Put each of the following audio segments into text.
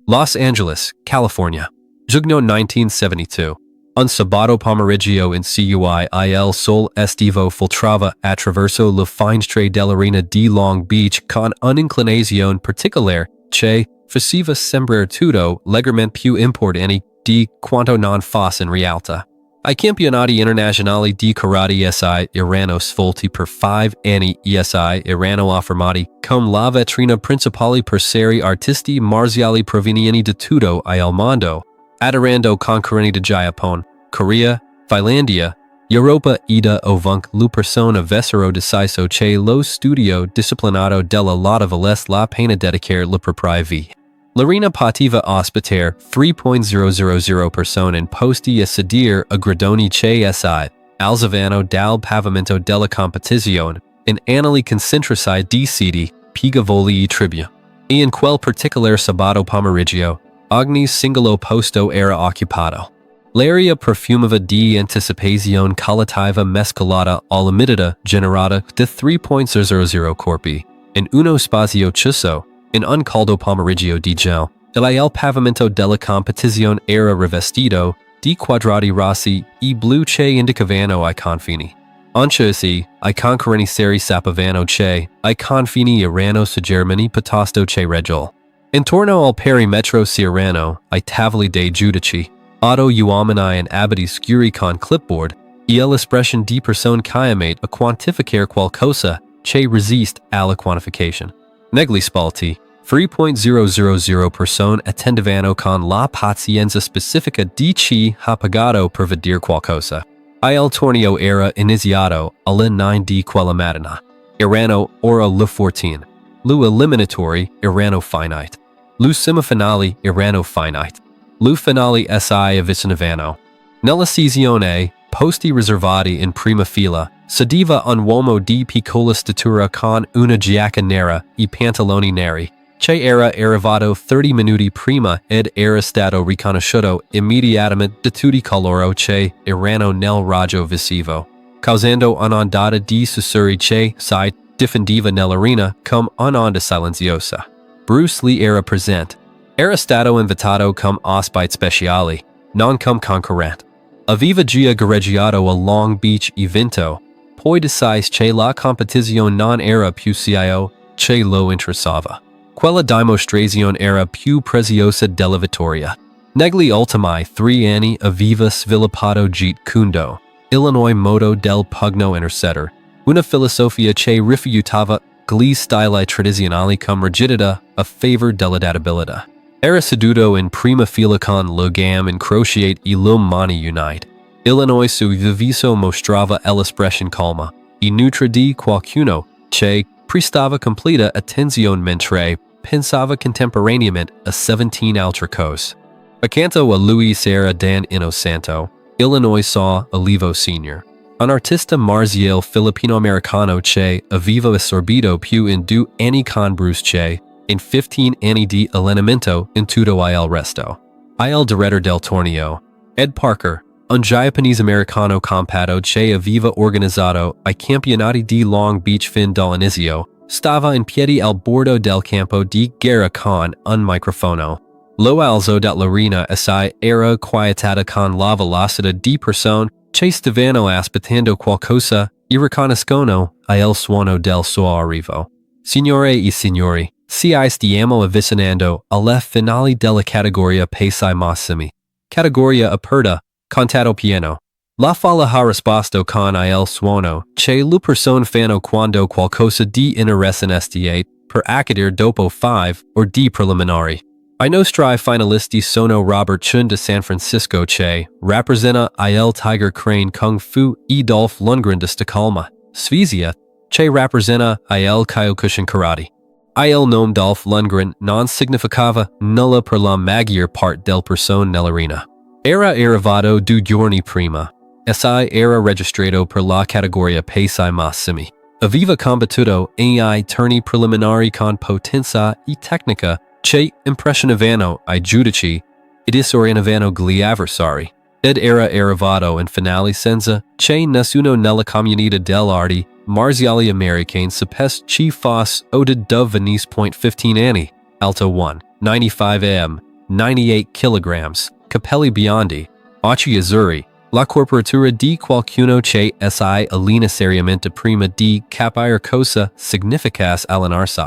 Los Angeles, California. Giugno 1972. Un sabato pomeriggio in cui il sol estivo filtrava attraverso le finestre dell'arena di Long Beach con un'inclinazione particolare che faceva sembrare tutto leggermente più importante di quanto non fosse in realtà. I campionati internazionali di karate SI erano svolti per 5 anni. SI erano affermati come la vetrina principale per serie artisti marziali provenienti da tutto il mondo, attirando concorrenti da Giappone, Korea, Finlandia, Europa ed ovunque le persone avessero deciso che lo studio disciplinato della lotta valesse la pena dedicare la propria vita. L'arena poteva ospitare 3.000 persone in posti a sedere a gradoni che si alzavano dal pavimento della competizione in anelli concentrici di sedi, piegavoli e tribune. E in quel particolare sabato pomeriggio, ogni singolo posto era occupato. L'aria profumava di anticipazione collettiva mescolata all'umidità generata da 3.000 corpi, in uno spazio chiuso. In un caldo pomeriggio di gel, il pavimento della competizione era rivestito di quadrati rossi e blu che indicavano I confini. Anche I concorrenti seri sapevano che I confini erano saggiamente piuttosto che regol. Intorno al perimetro si erano I tavoli dei giudici, auto uomini in abiti scuri con clipboard, e l'espressione di persone chiamate a quantificare qualcosa che resiste alla quantification. Negli spalti, 3.000 persone attendevano con la pazienza specifica di chi ha pagato per vedere qualcosa. Il torneo era iniziato alle 9 di quella mattina. Erano ora le 14. Le eliminatori erano finite. Le semifinali erano finite. Le finali si avvicinavano. Nella sezione, posti riservati in prima fila, sedeva un uomo di piccola statura con una giacca nera e pantaloni neri, che era arrivato 30 minuti prima ed era stato riconosciuto immediatamente da tutti coloro che erano nel raggio visivo, causando un'ondata di sussurri che si diffondeva nell'arena come un'onda silenziosa. Bruce Lee era presente. Era stato invitato come ospite speciale, non come concorrente. Aveva già gareggiato a Long Beach e vinto. Poi decise che la competizione non era più ciò che lo interessava. Quella dimostrazione era più preziosa della vittoria. Negli ultimi 3 anni aveva sviluppato Jeet Kune Do, Illinois modo del pugno interceder, una filosofia che rifiutava gli stili tradizionali come rigidità a favor dell'adattabilità. Era seduto in prima fila con le gambe incrociate e le mani unite. Illinois su viso mostrava l'espressione calma e neutra di qualcuno che prestava completa attenzione mentre pensava contemporaneamente a 17 altre cose. Accanto a lui c'era Dan Innocento, Illinois saw Olivo Sr., un artista marziale filipino-americano che aveva assorbito più in 2 anni con Bruce che, in 15 anni di allenamento in tutto il resto. Il direttore del torneo, Ed Parker, un giapponese-americano compatto che aveva organizzato I campionati di Long Beach fin dall'inizio, stava in piedi al bordo del campo di gara con un microfono. Lo alzo dall'arena si era quietata con la velocità di persone che stavano aspettando qualcosa e riconoscono il suono del suo arrivo. Signore e signori, ci stiamo avvicinando alle finali della categoria pesi massimi. Categoria aperta, contatto pieno. La folla ha risposto con il suono che le persone fanno quando qualcosa di interessante per accadere dopo 5 ore di preliminari. I nostri finalisti sono Robert Chun de San Francisco che rappresenta il Tiger Crane Kung Fu e Dolph Lundgren de Stoccolma, Svezia, che rappresenta il Kyokushin Karate. Il nome Dolph Lundgren non significava nulla per la maggior parte del persone nell'arena. Era arrivato 2 giorni prima. Si era registrato per la categoria pesi massimi. Aveva combattuto ai turni preliminari con potenza e tecnica che impressionavano I giudici e disorientavano gli avversari, ed era arrivato in finale senza che nessuno nella comunità dell'arte marziali americane sapesse chi fosse o da venisse. 15 anni, alto 1, 95 m, 98 kilograms, Capelli Biondi, Occhi Azzurri, La Corporatura di Qualcuno che si allena seriamente prima di capire cosa significasse allenarsi.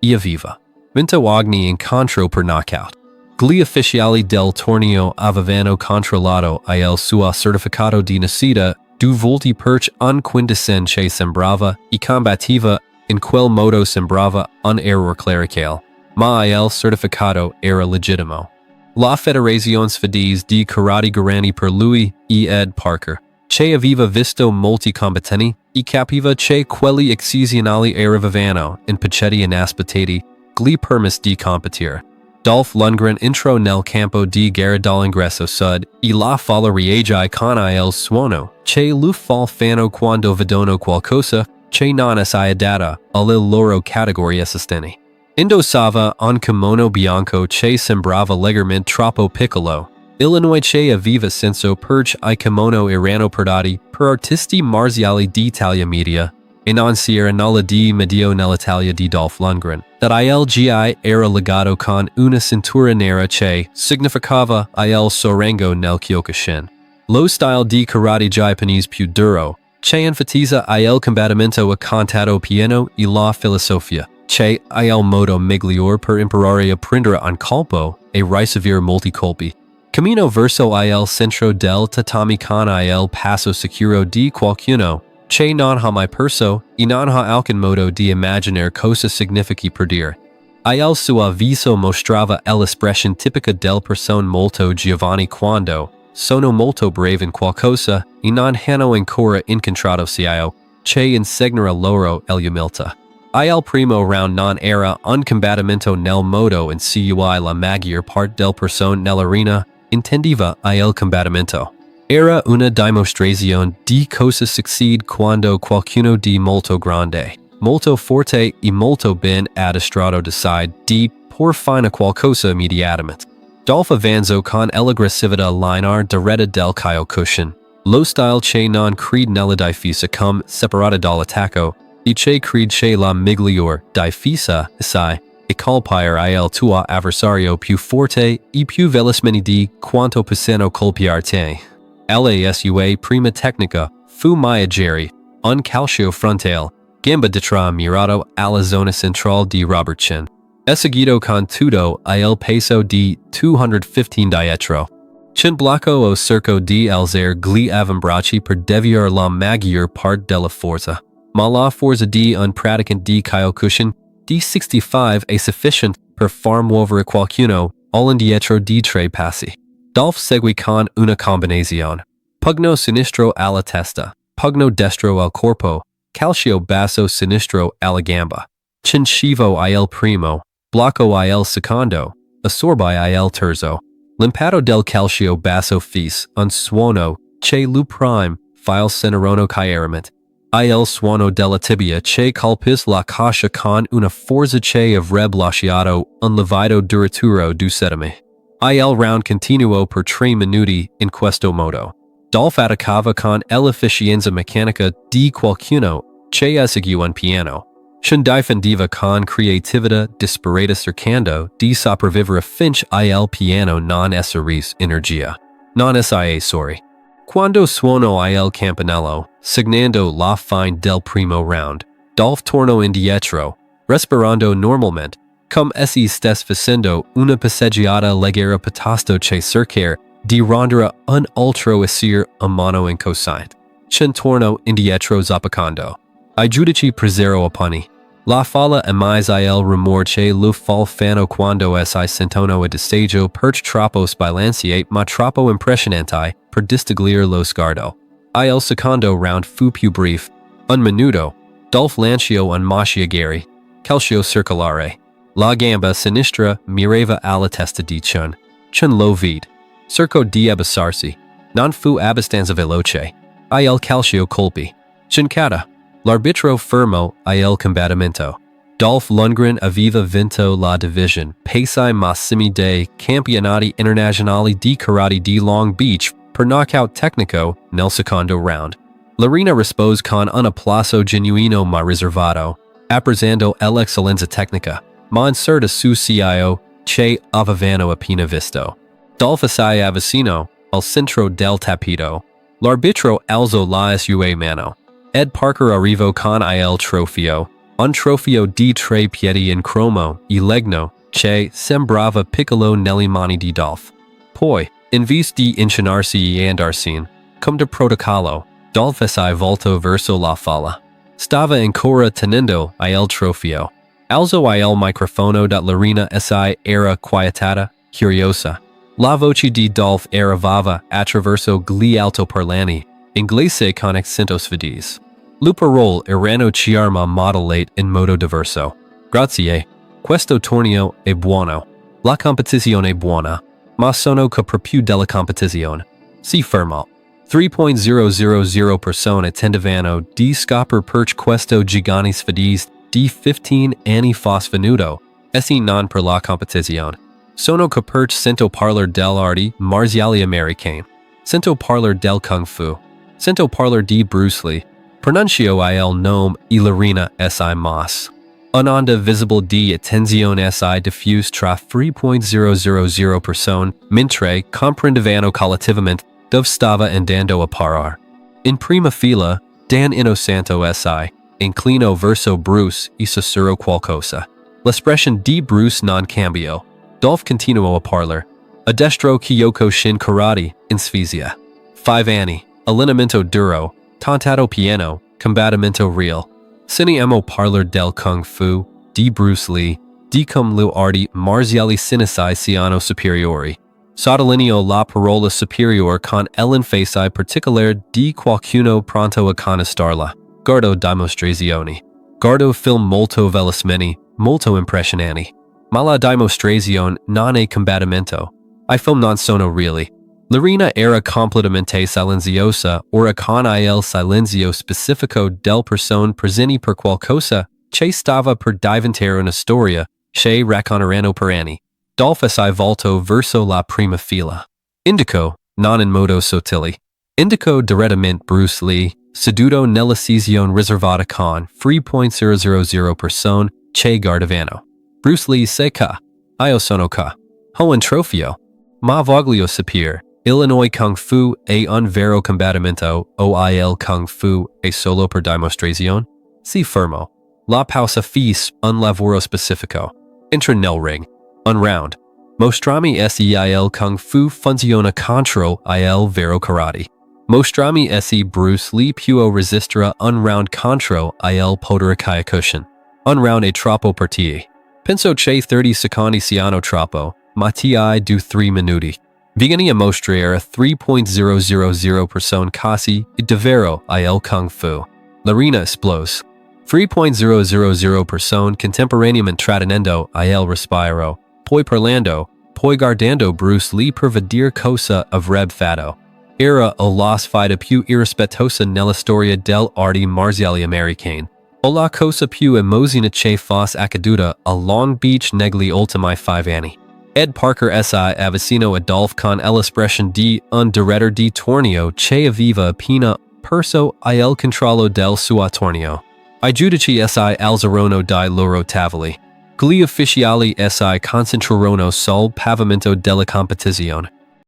Ia viva. Vinto ogni incontro per knockout. Gli ufficiali del torneo avevano controllato il suo certificato di nascita 2 volte perché un quindicenne che sembrava e combattiva in quel modo sembrava un error clericale, ma il certificato era legittimo. La Federazione Svedese di Karate Garani per lui ed Parker, che aveva visto molti combattenti, e capiva che quelli eccezionali arrivavano in pacchetti inaspettati, gli permesse di competire. Dolph Lundgren entrò nel campo di gara dall'ingresso sud e la folla reagai con il suono, che lu fano quando vedono qualcosa che non è adatto alle loro categorie assistenti. Indossava un kimono bianco che sembrava leggermente troppo piccolo. Illinois che aveva senso perché I kimono erano prodotti per artisti marziali d'Italia media, e non si era nulla di medio nell'Italia di Dolph Lundgren, that il GI era legato con una cintura nera che significava il sorango nel Kyokushin. Lo stile di karate giapponese più duro, che enfatizza il combattimento a contatto pieno e la filosofia, che il modo miglior per imparare a prendere un colpo e ricevere molti colpi. Cammino verso il centro del tatami con il passo sicuro di qualcuno, che non ha mai perso e non ha alcun modo di immaginare cosa significhi perdere. Il suo viso mostrava l'espressione tipica del person molto giovane quando sono molto brave in qualcosa e non hanno ancora incontrato cio, che insegnerà loro l'umiltà. Il primo round non era un combattimento nel modo in cui la maggior parte del person nell'arena intendeva il combattimento. Era una dimostrazione di cosa succede quando qualcuno di molto grande, molto forte e molto ben addestrato decide di por fine a qualcosa immediatamente. Dolph avanzò con l'aggressività linear diretta del Kyokushin, lo stile che non crede nella difesa come separata dall'attacco, e che crede che la miglior difesa sia e colpire il tuo avversario più forte e più velocemente di quanto possano colpirti. La sua prima tecnica fu Miyagi, un calcio frontale, gamba dietro mirato alla zona centrale di Robertson, eseguito con tutto il peso di 215 dietro. Chin blocco o cerco di alzare gli avambracci per deviare la maggior parte della forza, ma la forza di un praticante di Kyokushin di 65 è sufficiente per far muovere qualcuno all'indietro di 3 passi. Dolph seguì con una combinazione. Pugno sinistro alla testa, pugno destro al corpo, calcio basso sinistro alla gamba. Cincivo il primo, blocco il secondo, assorbi il terzo. L'impatto del calcio basso fis, un suono, che lu prime, file senerono chiaramente. Il suono della tibia che colpis la coscia con una forza che avrebbe lasciato un livido duraturo du sedime. Il round continuò per 3 minuti in questo modo. Dolph attaccava con l'efficienza meccanica di qualcuno che eseguì un piano. Shin difendiva con creatività disparata cercando di sopravvivere finché il piano non essere energia. Non sia sorry. Quando suonò il campanello, signando la fine del primo round, Dolph tornò indietro, respirando normalmente, come essi stesse facendo una passeggiata leggera piuttosto che cercare di rendere un altro essere umano incosciente. Chin tornò indietro zappicando. I giudici presero apponi. La folla emise il rumore che lo fano quando si sentono a disagio perché troppo spilanciate ma troppo impressionante per distinguere lo sguardo. Il secondo round fu più brief. Un minuto. Dolph lanciò un Mashiagiri. Calcio circolare. La gamba sinistra mirava alla testa di Chun. Chun lo vide. Cercò di abbassarsi. Non fu abbastanza veloce. Il calcio colpi. Chun cata. L'arbitro fermò il combattimento. Dolph Lundgren aveva vinto la division pesi massimi dei campionati internazionali di karate di Long Beach per knockout tecnico nel secondo round. L'arena rispose con un applauso genuino ma riservato, apprezzando l'eccellenza tecnica, ma inserta su cio che avevano appena visto. Dolph assai avvicino al centro del tappeto. L'arbitro alzo la sua mano. Ed Parker arrivo con il trofeo. Un trofeo di tre piedi in cromo e legno che sembrava piccolo nelle mani di Dolph. Poi, in vista di incinarsi e andarsene, come da protocollo, Dolph assai volto verso la folla. Stava ancora tenendo il trofeo. Alzo il microfono l'arena assai era quietata, curiosa. La voce di Dolph arrivava attraverso gli altoparlanti, inglese con accento svedese. Le parole erano chiaramente modellate in modo diverso. Grazie. Questo torneo è buono. La competizione è buona. Ma sono capre più della competizione. Si fermo. 3.000 persone attendevano di scoprir per questo gigante svedese di 15 anni fa venuto, essi non per la competizione. Sono caperch sento parlar dell'arti marziali americane. Sento parlar del kung fu. Sento parlar di Bruce Lee. Pronuncio il nome e l'arena si mas. Un'onda visible di attenzione si diffuse tra 3.000 persone mentre comprendevano collettivamente dove stava andando a parar. In prima fila, Dan Innocento si inclino verso Bruce e sussurrò qualcosa. L'espressione di Bruce non cambiò. Dolph continuò a parlar. Addestro Kyoko Shin Karate, in Svezia. 5 anni, allenamento duro, tantato piano, combattimento real. Siniamo parlar del Kung Fu, di Bruce Lee, di come le arti marziali sinisai siano superiori. Sottolineo la parola superior con l'enfasi particolare di qualcuno pronto a contestarla. Guardo dimostrazioni. Guardo film molto velocemente, molto impressionanti. Ma la dimostrazione non è combattimento. I film non sono reali. L'arena era completamente silenziosa, ora con il silenzio specifico del persone presenti per qualcosa che stava per diventare una storia che racconteranno per anni. Dolph assai volto verso la prima fila. Indico, non in modo sottile. Indico direttamente Bruce Lee, seduto nella sezione riservata con 3.000 persone che guardavano. Bruce Lee se ca. Io sono ca. Ho un trofeo. Ma voglio sapere, Illinois Kung Fu è un vero combattimento o il Kung Fu è solo per dimostrazione? Si fermo. La pausa fis un lavoro specifico. Entra nel ring. Un round. Mostrami il Kung Fu funziona contro il vero karate. Mostrami Bruce Lee può resistere un round contro il potere Kyokushin. Un round è troppo per te. Penso che 30 secondi siano troppo, ma ti do 3 minuti. Vigani a mostrare 3.000 persone casi e davvero il Kung Fu. L'arena esplose. 3.000 persone contemporaneamente trattenendo il respiro, poi parlando, poi guardando Bruce Lee per vedere cosa avrebbe fatto. Era la sfida più irrispettosa nella storia dell'arte marziali americane. O la cosa più emozionante fosse accaduta a Long Beach negli ultimi 5 anni. Ed Parker si avvicino a Dolph con l'espressione di un direttore di torneo che aveva appena perso il controllo del suo torneo. I giudici si alzarono dai loro tavoli. Gli ufficiali si concentrarono sul pavimento della competizione.